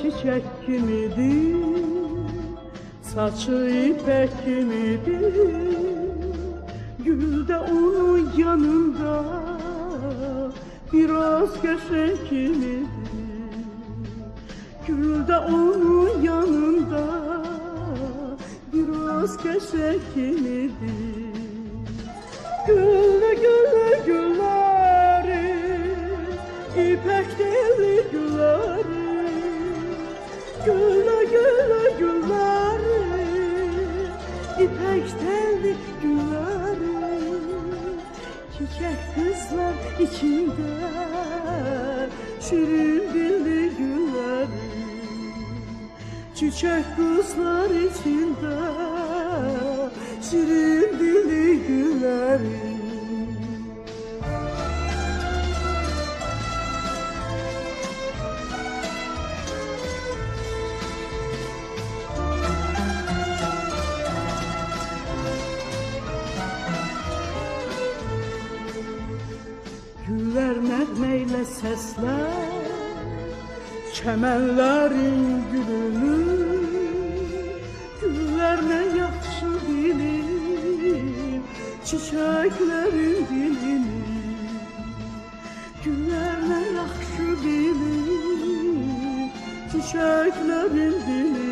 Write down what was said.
çiçek kimidir, saçı ipek kimidir. Gül de onun yanında biraz köşe kimidir. Gül de onun yanında biraz köşe kimidir. Güllü güllü gülleri, ipek telli gülleri. Güllü güllü gülleri, ipek telli gülleri. Çiçek kızlar içinde şirin dilli gülleri. Çiçek kızlar içinde şirin dilli gülleri. Güller nəğməyle sesler, çəmənlərin gülünü. Güller ne yaxşı bilir çiçeklerin dilini. Güller ne yaxşı bilir çiçeklerin dilini.